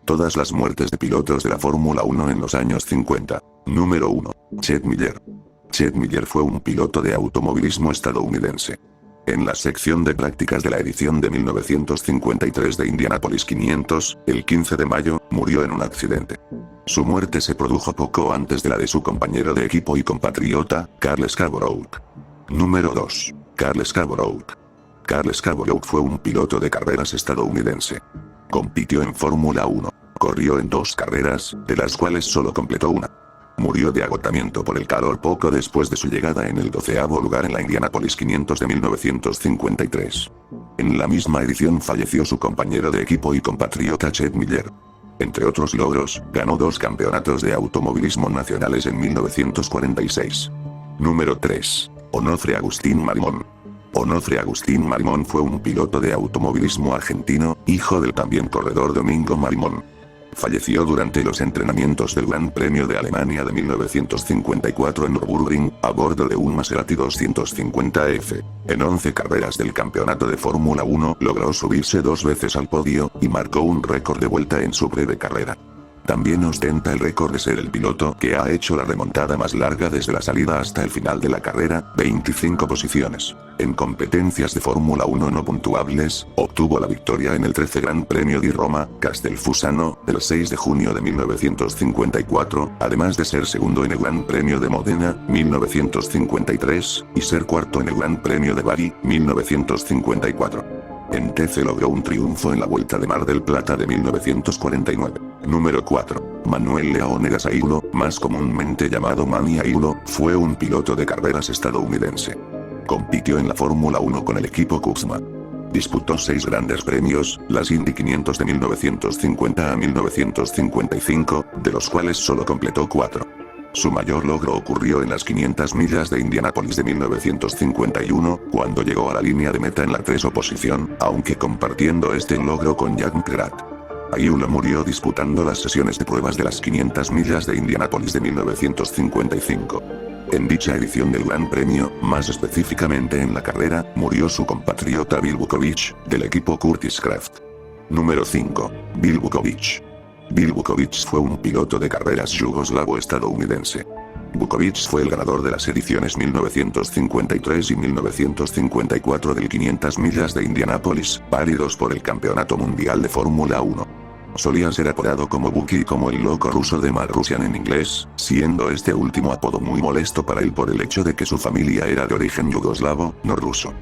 Todas las muertes de pilotos de la Fórmula 1 en los años 50. Número 1. Chet Miller. Chet Miller fue un piloto de automovilismo estadounidense. En la sección de prácticas de la edición de 1953 de Indianapolis 500, el 15 de mayo, murió en un accidente. Su muerte se produjo poco antes de la de su compañero de equipo y compatriota, Cale Scarborough. Número 2. Cale Scarborough. Cale Scarborough fue un piloto de carreras estadounidense. Compitió en Fórmula 1. Corrió en 2 carreras, de las cuales solo completó una. Murió de agotamiento por el calor poco después de su llegada en el 12º lugar en la Indianapolis 500 de 1953. En la misma edición falleció su compañero de equipo y compatriota Chet Miller. Entre otros logros, ganó 2 campeonatos de automovilismo nacionales en 1946. Número 3. Onofre Agustín Marimón. Onofre Agustín Marimón fue un piloto de automovilismo argentino, hijo del también corredor Domingo Marimón. Falleció durante los entrenamientos del Gran Premio de Alemania de 1954 en Nürburgring, a bordo de un Maserati 250F. En 11 carreras del campeonato de Fórmula 1 logró subirse 2 veces al podio, y marcó un récord de vuelta en su breve carrera. También ostenta el récord de ser el piloto que ha hecho la remontada más larga desde la salida hasta el final de la carrera, 25 posiciones. En competencias de Fórmula 1 no puntuables, obtuvo la victoria en el 13 Gran Premio di Roma, Castelfusano, del 6 de junio de 1954, además de ser segundo en el Gran Premio de Modena, 1953, y ser cuarto en el Gran Premio de Bari, 1954. En TC logró un triunfo en la Vuelta de Mar del Plata de 1949. Número 4. Manuel Leónidas Aiulo, más comúnmente llamado Manny Aiulo, fue un piloto de carreras estadounidense. Compitió en la Fórmula 1 con el equipo Cupsma. Disputó 6 grandes premios, las Indy 500 de 1950 a 1955, de los cuales solo completó 4. Su mayor logro ocurrió en las 500 millas de Indianápolis de 1951, cuando llegó a la línea de meta en la 3 posición, aunque compartiendo este logro con Jack McGrath. Aiulo murió disputando las sesiones de pruebas de las 500 millas de Indianápolis de 1955. En dicha edición del Gran Premio, más específicamente en la carrera, murió su compatriota Bill Vukovich, del equipo Curtis Craft. Número 5. Bill Vukovich. Bill Vukovich fue un piloto de carreras yugoslavo-estadounidense. Vukovich fue el ganador de las ediciones 1953 y 1954 del 500 millas de Indianápolis, válidos por el Campeonato Mundial de Fórmula 1. Solía ser apodado como Vuki y como el loco ruso de Marrusian en inglés, siendo este último apodo muy molesto para él por el hecho de que su familia era de origen yugoslavo, no ruso.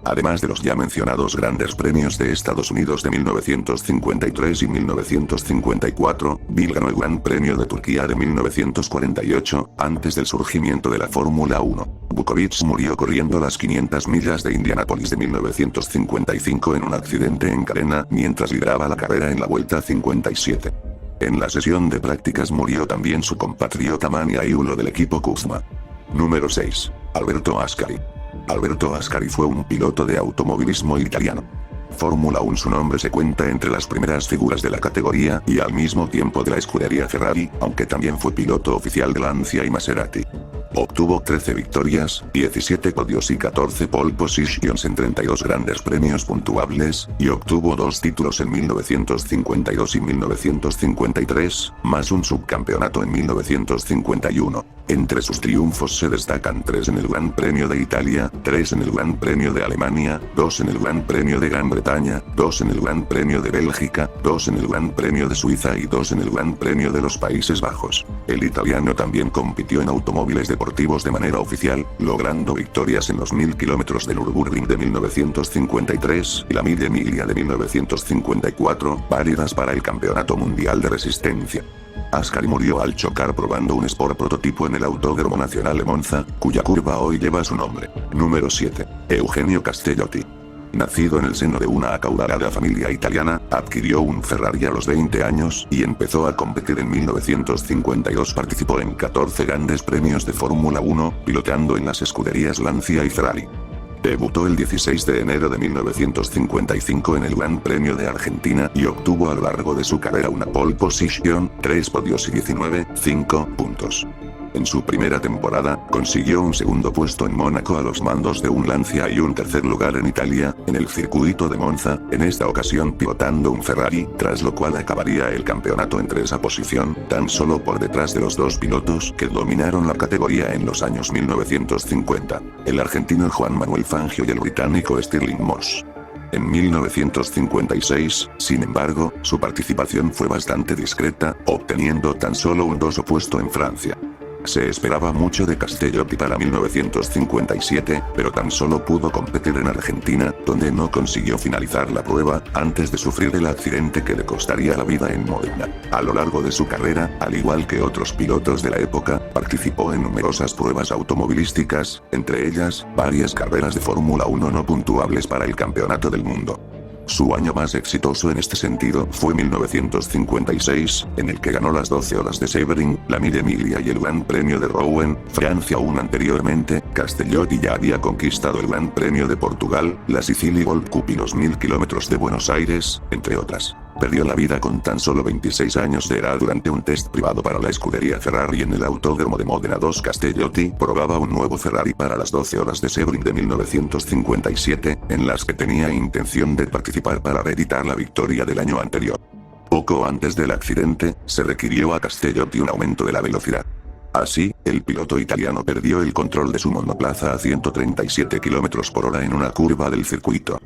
Además de los ya mencionados grandes premios de Estados Unidos de 1953 y 1954, Bill ganó el Gran Premio de Turquía de 1948, antes del surgimiento de la Fórmula 1. Vukovich murió corriendo las 500 millas de Indianápolis de 1955 en un accidente en cadena mientras lideraba la carrera en la vuelta 57. En la sesión de prácticas murió también su compatriota Manny Aiulo del equipo Cupsma. Número 6. Alberto Ascari. Alberto Ascari fue un piloto de automovilismo italiano. Fórmula 1. Su nombre se cuenta entre las primeras figuras de la categoría y al mismo tiempo de la escudería Ferrari, aunque también fue piloto oficial de Lancia y Maserati. Obtuvo 13 victorias, 17 podios y 14 pole positions en 32 grandes premios puntuables, y obtuvo 2 títulos en 1952 y 1953, más un subcampeonato en 1951. Entre sus triunfos se destacan 3 en el Gran Premio de Italia, 3 en el Gran Premio de Alemania, 2 en el Gran Premio de Gran Bretaña, 2 en el Gran Premio de Bélgica, 2 en el Gran Premio de Suiza y 2 en el Gran Premio de los Países Bajos. El italiano también compitió en automóviles deportivos de manera oficial, logrando victorias en los 1000 kilómetros de Nürburgring de 1953 y la Mille Miglia de 1954, válidas para el Campeonato Mundial de Resistencia. Ascari murió al chocar probando un Sport prototipo en el Autódromo Nacional de Monza, cuya curva hoy lleva su nombre. Número 7. Eugenio Castellotti. Nacido en el seno de una acaudalada familia italiana, adquirió un Ferrari a los 20 años y empezó a competir en 1952. Participó en 14 grandes premios de Fórmula 1, piloteando en las escuderías Lancia y Ferrari. Debutó el 16 de enero de 1955 en el Gran Premio de Argentina y obtuvo a lo largo de su carrera una pole position, 3 podios y 5 puntos. En su primera temporada, consiguió un segundo puesto en Mónaco a los mandos de un Lancia y un tercer lugar en Italia, en el circuito de Monza, en esta ocasión pilotando un Ferrari, tras lo cual acabaría el campeonato entre esa posición, tan solo por detrás de los dos pilotos que dominaron la categoría en los años 1950, el argentino Juan Manuel Fangio y el británico Stirling Moss. En 1956, sin embargo, su participación fue bastante discreta, obteniendo tan solo un 2º puesto en Francia. Se esperaba mucho de Castellotti para 1957, pero tan solo pudo competir en Argentina, donde no consiguió finalizar la prueba, antes de sufrir el accidente que le costaría la vida en Modena. A lo largo de su carrera, al igual que otros pilotos de la época, participó en numerosas pruebas automovilísticas, entre ellas, varias carreras de Fórmula 1 no puntuables para el Campeonato del Mundo. Su año más exitoso en este sentido fue 1956, en el que ganó las 12 horas de Sebring, la Mille Emilia y el Gran Premio de Rouen, Francia. Aún anteriormente, Castellotti ya había conquistado el Gran Premio de Portugal, la Sicilia Gold Cup y los 1000 kilómetros de Buenos Aires, entre otras. Perdió la vida con tan solo 26 años de edad durante un test privado para la escudería Ferrari en el Autódromo de Módena. Castellotti probaba un nuevo Ferrari para las 12 horas de Sebring de 1957, en las que tenía intención de participar para reeditar la victoria del año anterior. Poco antes del accidente, se requirió a Castellotti un aumento de la velocidad. Así, el piloto italiano perdió el control de su monoplaza a 137 km por hora en una curva del circuito.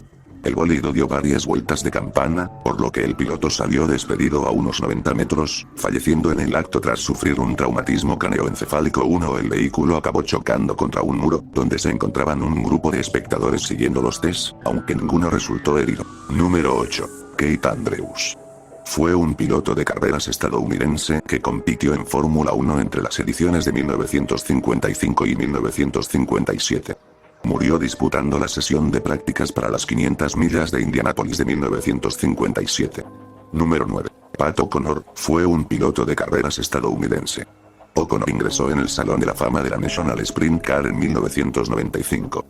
El bólido dio varias vueltas de campana, por lo que el piloto salió despedido a unos 90 metros, falleciendo en el acto tras sufrir un traumatismo craneoencefálico. El vehículo acabó chocando contra un muro, donde se encontraban un grupo de espectadores siguiendo los tests, aunque ninguno resultó herido. Número 8. Keith Andrews. Fue un piloto de carreras estadounidense que compitió en Fórmula 1 entre las ediciones de 1955 y 1957. Murió disputando la sesión de prácticas para las 500 millas de Indianápolis de 1957. Número 9. Pat O'Connor, fue un piloto de carreras estadounidense. O'Connor ingresó en el Salón de la Fama de la National Sprint Car en 1995.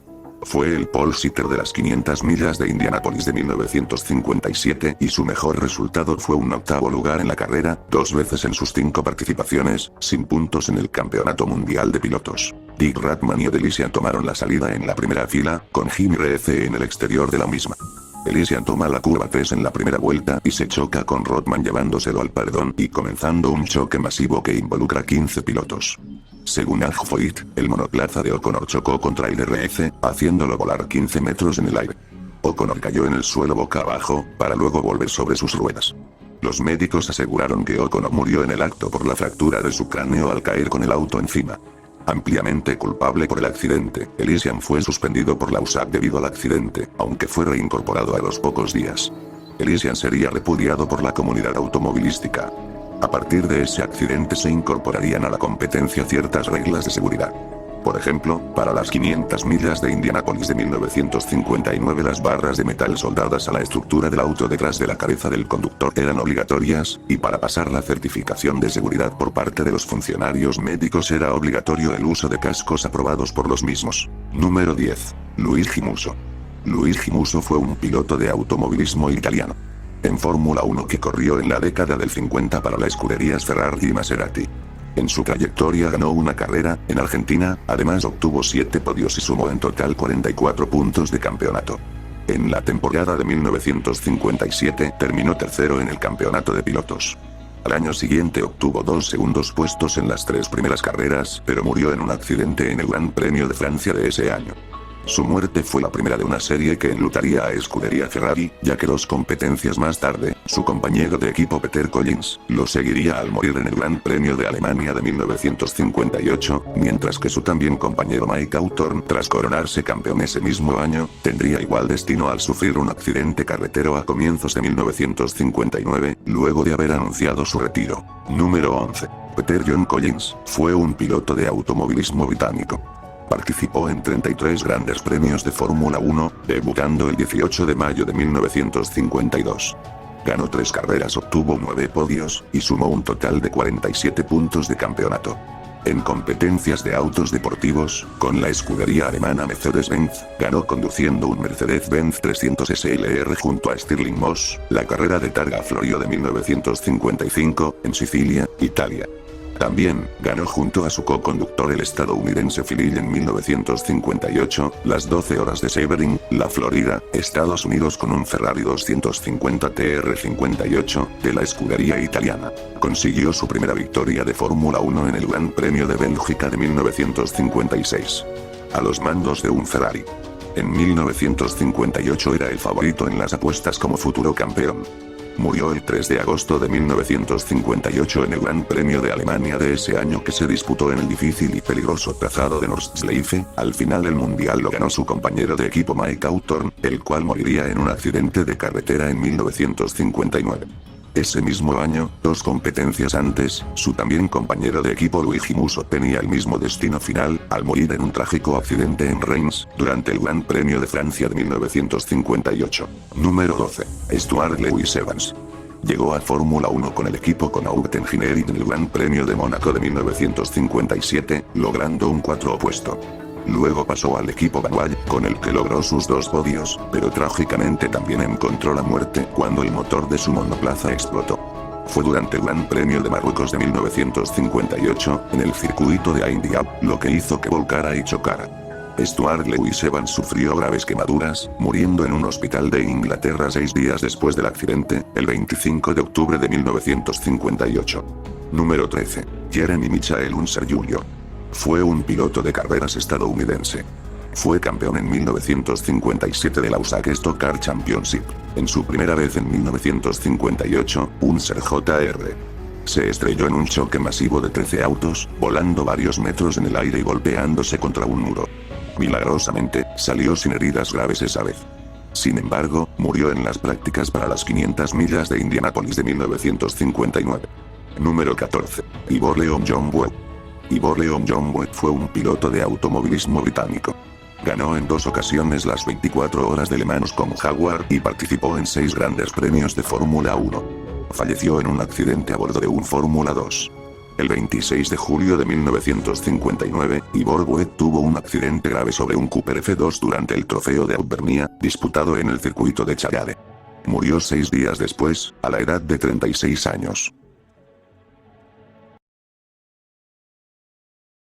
Fue el pole sitter de las 500 millas de Indianápolis de 1957 y su mejor resultado fue un 8º lugar en la carrera, 2 veces en sus 5 participaciones, sin puntos en el Campeonato Mundial de Pilotos. Dick Rathman y Elysian tomaron la salida en la primera fila, con Jimmy Reece en el exterior de la misma. Elysian toma la curva 3 en la primera vuelta y se choca con Rathman llevándoselo al paredón y comenzando un choque masivo que involucra 15 pilotos. Según Ag Foyt, el monoplaza de O'Connor chocó contra el de Reece, haciéndolo volar 15 metros en el aire. O'Connor cayó en el suelo boca abajo, para luego volver sobre sus ruedas. Los médicos aseguraron que O'Connor murió en el acto por la fractura de su cráneo al caer con el auto encima. Ampliamente culpable por el accidente, Elysian fue suspendido por la USAC debido al accidente, aunque fue reincorporado a los pocos días. Elysian sería repudiado por la comunidad automovilística. A partir de ese accidente se incorporarían a la competencia ciertas reglas de seguridad. Por ejemplo, para las 500 millas de Indianápolis de 1959 las barras de metal soldadas a la estructura del auto detrás de la cabeza del conductor eran obligatorias, y para pasar la certificación de seguridad por parte de los funcionarios médicos era obligatorio el uso de cascos aprobados por los mismos. Número 10. Luigi Musso. Luigi Musso fue un piloto de automovilismo italiano. En Fórmula 1 que corrió en la década del 50 para las escuderías Ferrari y Maserati. En su trayectoria ganó una carrera, en Argentina, además obtuvo 7 podios y sumó en total 44 puntos de campeonato. En la temporada de 1957 terminó tercero en el campeonato de pilotos. Al año siguiente obtuvo 2 segundos puestos en las 3 primeras carreras, pero murió en un accidente en el Gran Premio de Francia de ese año. Su muerte fue la primera de una serie que enlutaría a Escudería Ferrari, ya que 2 competencias más tarde, su compañero de equipo Peter Collins, lo seguiría al morir en el Gran Premio de Alemania de 1958, mientras que su también compañero Mike Hawthorne, tras coronarse campeón ese mismo año, tendría igual destino al sufrir un accidente carretero a comienzos de 1959, luego de haber anunciado su retiro. Número 11. Peter John Collins, fue un piloto de automovilismo británico. Participó en 33 grandes premios de Fórmula 1, debutando el 18 de mayo de 1952. Ganó 3 carreras, obtuvo 9 podios, y sumó un total de 47 puntos de campeonato. En competencias de autos deportivos, con la escudería alemana Mercedes-Benz, ganó conduciendo un Mercedes-Benz 300 SLR junto a Stirling Moss, la carrera de Targa Florio de 1955, en Sicilia, Italia. También, ganó junto a su co-conductor el estadounidense Phil Hill en 1958, las 12 horas de Sebring, la Florida, Estados Unidos con un Ferrari 250 TR58, de la escudería italiana. Consiguió su primera victoria de Fórmula 1 en el Gran Premio de Bélgica de 1956. A los mandos de un Ferrari. En 1958 era el favorito en las apuestas como futuro campeón. Murió el 3 de agosto de 1958 en el Gran Premio de Alemania de ese año que se disputó en el difícil y peligroso trazado de Nordschleife. Al final el mundial lo ganó su compañero de equipo Mike Hawthorne, el cual moriría en un accidente de carretera en 1959. Ese mismo año, 2 competencias antes, su también compañero de equipo Luigi Musso tenía el mismo destino final, al morir en un trágico accidente en Reims, durante el Gran Premio de Francia de 1958. Número 12. Stuart Lewis Evans. Llegó a Fórmula 1 con el equipo Connaught Engineering en el Gran Premio de Mónaco de 1957, logrando un 4º puesto. Luego pasó al equipo Benoit, con el que logró sus 2 podios, pero trágicamente también encontró la muerte cuando el motor de su monoplaza explotó. Fue durante el Gran Premio de Marruecos de 1958, en el circuito de Ain Diab, lo que hizo que volcara y chocara. Stuart Lewis Evans sufrió graves quemaduras, muriendo en un hospital de Inglaterra 6 días después del accidente, el 25 de octubre de 1958. Número 13. Jeremy Michael Unser Jr. Fue un piloto de carreras estadounidense. Fue campeón en 1957 de la USAC Stock Car Championship. En su primera vez en 1958, Unser Jr. se estrelló en un choque masivo de 13 autos, volando varios metros en el aire y golpeándose contra un muro. Milagrosamente, salió sin heridas graves esa vez. Sin embargo, murió en las prácticas para las 500 millas de Indianápolis de 1959. Número 14. Ivor Leon John Webb. Ivor Leon John Webb fue un piloto de automovilismo británico. Ganó en 2 ocasiones las 24 horas de Le Mans con Jaguar y participó en 6 grandes premios de Fórmula 1. Falleció en un accidente a bordo de un Fórmula 2. El 26 de julio de 1959, Ivor Webb tuvo un accidente grave sobre un Cooper F2 durante el Trofeo de Auvernia, disputado en el circuito de Chagade. Murió 6 días después, a la edad de 36 años.